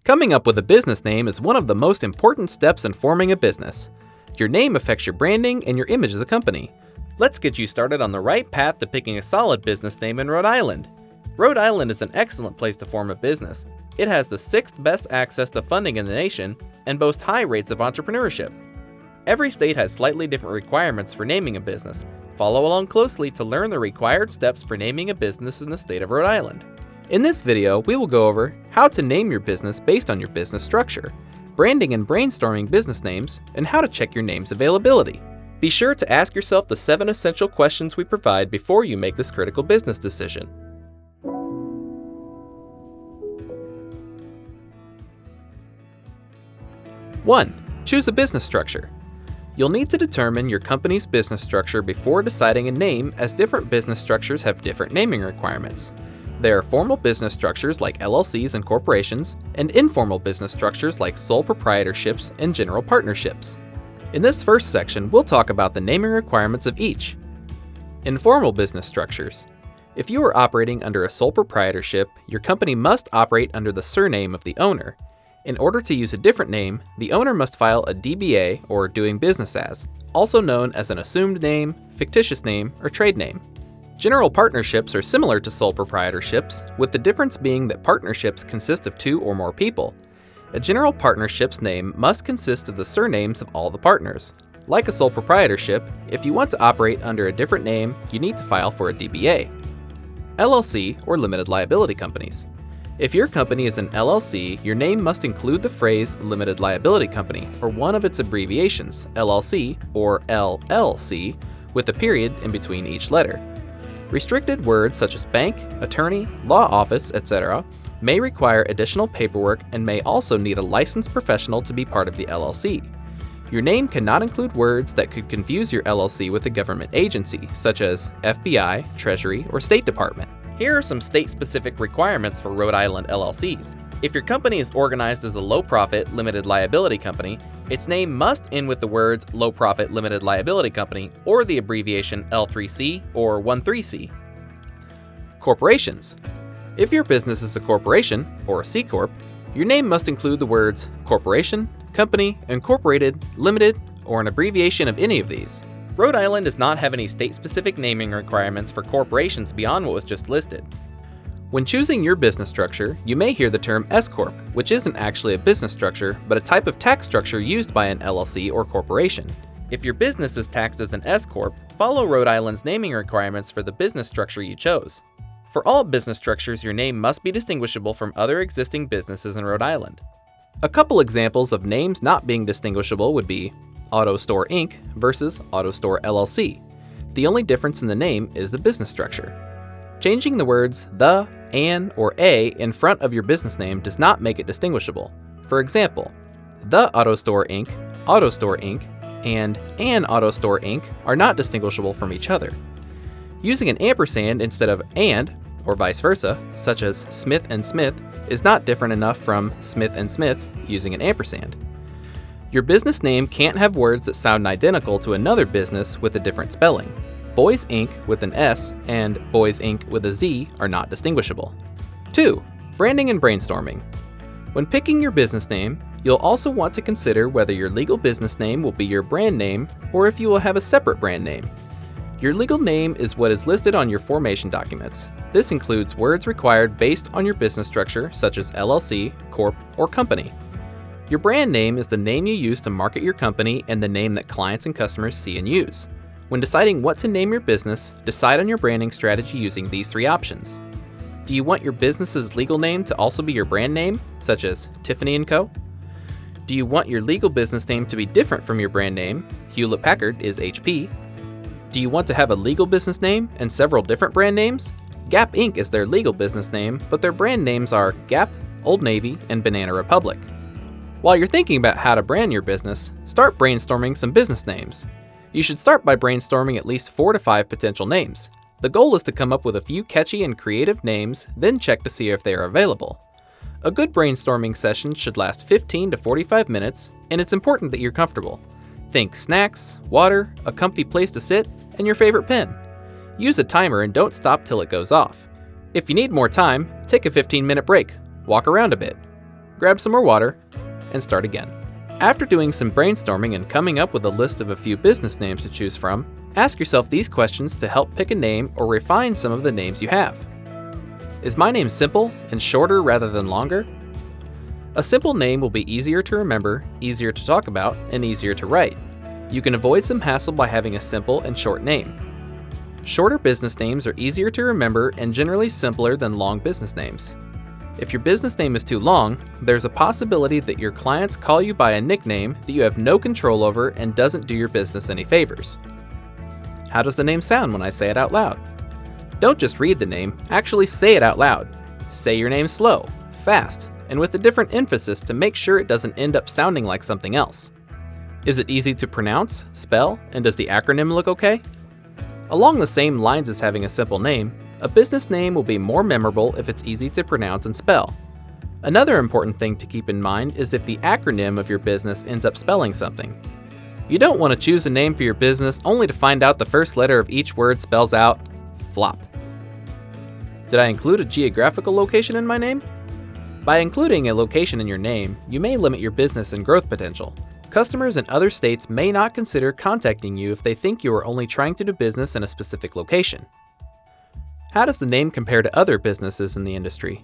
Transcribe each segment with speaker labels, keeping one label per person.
Speaker 1: Coming up with a business name is one of the most important steps in forming a business. Your name affects your branding and your image as a company. Let's get you started on the right path to picking a solid business name in Rhode Island. Rhode Island is an excellent place to form a business. It has the 6th best access to funding in the nation and boasts high rates of entrepreneurship. Every state has slightly different requirements for naming a business. Follow along closely to learn the required steps for naming a business in the state of Rhode Island. In this video, we will go over how to name your business based on your business structure, branding and brainstorming business names, and how to check your name's availability. Be sure to ask yourself the 7 essential questions we provide before you make this critical business decision. 1. Choose a business structure. You'll need to determine your company's business structure before deciding a name, as different business structures have different naming requirements. There are formal business structures like LLCs and corporations, and informal business structures like sole proprietorships and general partnerships. In this first section, we'll talk about the naming requirements of each. Informal business structures. If you are operating under a sole proprietorship, your company must operate under the surname of the owner. In order to use a different name, the owner must file a DBA, or doing business as, also known as an assumed name, fictitious name, or trade name. General partnerships are similar to sole proprietorships, with the difference being that partnerships consist of 2 or more people. A general partnership's name must consist of the surnames of all the partners. Like a sole proprietorship, if you want to operate under a different name, you need to file for a DBA. LLC, or limited liability companies. If your company is an LLC, your name must include the phrase limited liability company, or one of its abbreviations, LLC or LLC, with a period in between each letter. Restricted words such as bank, attorney, law office, etc. may require additional paperwork and may also need a licensed professional to be part of the LLC. Your name cannot include words that could confuse your LLC with a government agency, such as FBI, Treasury, or State Department. Here are some state-specific requirements for Rhode Island LLCs. If your company is organized as a low-profit limited liability company, its name must end with the words low-profit limited liability company or the abbreviation L3C or 13C. Corporations. If your business is a corporation, or a C Corp, your name must include the words corporation, company, incorporated, limited, or an abbreviation of any of these. Rhode Island does not have any state-specific naming requirements for corporations beyond what was just listed. When choosing your business structure, you may hear the term S Corp, which isn't actually a business structure, but a type of tax structure used by an LLC or corporation. If your business is taxed as an S Corp, follow Rhode Island's naming requirements for the business structure you chose. For all business structures, your name must be distinguishable from other existing businesses in Rhode Island. A couple examples of names not being distinguishable would be Auto Store Inc. versus Auto Store LLC. The only difference in the name is the business structure. Changing the words the, an, or a in front of your business name does not make it distinguishable. For example, The Auto Store Inc., Auto Store Inc., and An Auto Store Inc. are not distinguishable from each other. Using an ampersand instead of and, or vice versa, such as Smith and Smith, is not different enough from Smith and Smith using an ampersand. Your business name can't have words that sound identical to another business with a different spelling. Boys Inc. with an S and Boys Inc. with a Z are not distinguishable. 2. Branding and brainstorming. When picking your business name, you'll also want to consider whether your legal business name will be your brand name or if you will have a separate brand name. Your legal name is what is listed on your formation documents. This includes words required based on your business structure, such as LLC, Corp, or Company. Your brand name is the name you use to market your company and the name that clients and customers see and use. When deciding what to name your business, decide on your branding strategy using these 3 options. Do you want your business's legal name to also be your brand name, such as Tiffany & Co.? Do you want your legal business name to be different from your brand name? Hewlett-Packard is HP. Do you want to have a legal business name and several different brand names? Gap Inc. is their legal business name, but their brand names are Gap, Old Navy, and Banana Republic. While you're thinking about how to brand your business, start brainstorming some business names. You should start by brainstorming at least 4 to 5 potential names. The goal is to come up with a few catchy and creative names, then check to see if they are available. A good brainstorming session should last 15 to 45 minutes, and it's important that you're comfortable. Think snacks, water, a comfy place to sit, and your favorite pen. Use a timer and don't stop till it goes off. If you need more time, take a 15-minute break. Walk around a bit. grab some more water, and start again. After doing some brainstorming and coming up with a list of a few business names to choose from, ask yourself these questions to help pick a name or refine some of the names you have. Is my name simple and shorter rather than longer? A simple name will be easier to remember, easier to talk about, and easier to write. You can avoid some hassle by having a simple and short name. Shorter business names are easier to remember and generally simpler than long business names. If your business name is too long, there's a possibility that your clients call you by a nickname that you have no control over and doesn't do your business any favors. How does the name sound when I say it out loud? Don't just read the name, actually say it out loud. Say your name slow, fast, and with a different emphasis to make sure it doesn't end up sounding like something else. Is it easy to pronounce, spell, and does the acronym look okay? Along the same lines as having a simple name, a business name will be more memorable if it's easy to pronounce and spell. Another important thing to keep in mind is if the acronym of your business ends up spelling something. You don't want to choose a name for your business only to find out the first letter of each word spells out flop. Did I include a geographical location in my name? By including a location in your name, you may limit your business and growth potential. Customers in other states may not consider contacting you if they think you are only trying to do business in a specific location. How does the name compare to other businesses in the industry?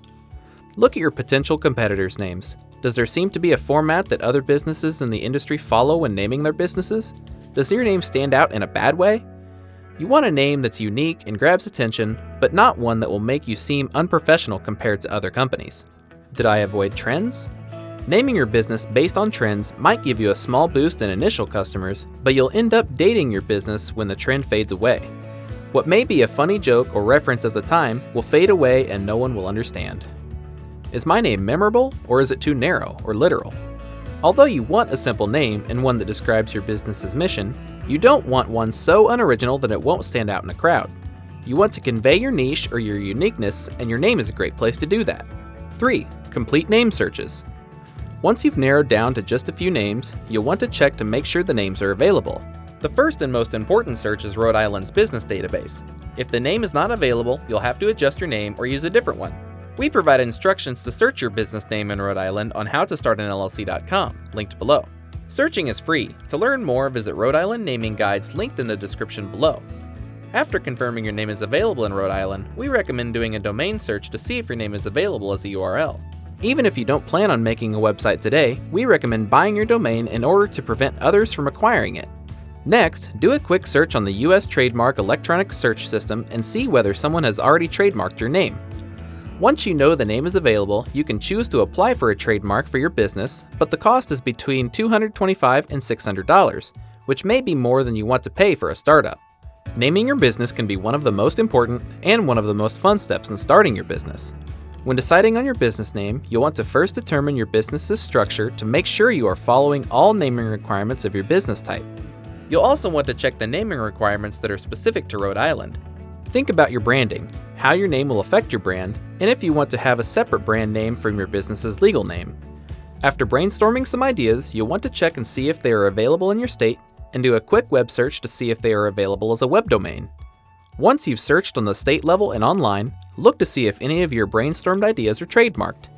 Speaker 1: Look at your potential competitors' names. Does there seem to be a format that other businesses in the industry follow when naming their businesses? Does your name stand out in a bad way? You want a name that's unique and grabs attention, but not one that will make you seem unprofessional compared to other companies. Did I avoid trends? Naming your business based on trends might give you a small boost in initial customers, but you'll end up dating your business when the trend fades away. What may be a funny joke or reference at the time will fade away and no one will understand. Is my name memorable, or is it too narrow or literal? Although you want a simple name and one that describes your business's mission, you don't want one so unoriginal that it won't stand out in a crowd. You want to convey your niche or your uniqueness, and your name is a great place to do that. 3. Complete name searches. Once you've narrowed down to just a few names, you'll want to check to make sure the names are available. The first and most important search is Rhode Island's business database. If the name is not available, you'll have to adjust your name or use a different one. We provide instructions to search your business name in Rhode Island on howtostartanllc.com, linked below. Searching is free. To learn more, visit Rhode Island naming guides linked in the description below. After confirming your name is available in Rhode Island, we recommend doing a domain search to see if your name is available as a URL. Even if you don't plan on making a website today, we recommend buying your domain in order to prevent others from acquiring it. Next, do a quick search on the US Trademark Electronic Search System and see whether someone has already trademarked your name. Once you know the name is available, you can choose to apply for a trademark for your business, but the cost is between $225 and $600, which may be more than you want to pay for a startup. Naming your business can be one of the most important and one of the most fun steps in starting your business. When deciding on your business name, you'll want to first determine your business's structure to make sure you are following all naming requirements of your business type. You'll also want to check the naming requirements that are specific to Rhode Island. Think about your branding, how your name will affect your brand, and if you want to have a separate brand name from your business's legal name. After brainstorming some ideas, you'll want to check and see if they are available in your state, and do a quick web search to see if they are available as a web domain. Once you've searched on the state level and online, look to see if any of your brainstormed ideas are trademarked.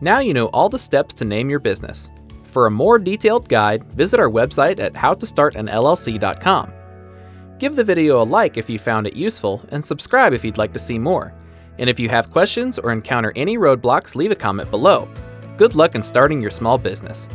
Speaker 1: Now you know all the steps to name your business. For a more detailed guide, visit our website at howtostartanllc.com. Give the video a like if you found it useful, and subscribe if you'd like to see more. And if you have questions or encounter any roadblocks, leave a comment below. Good luck in starting your small business.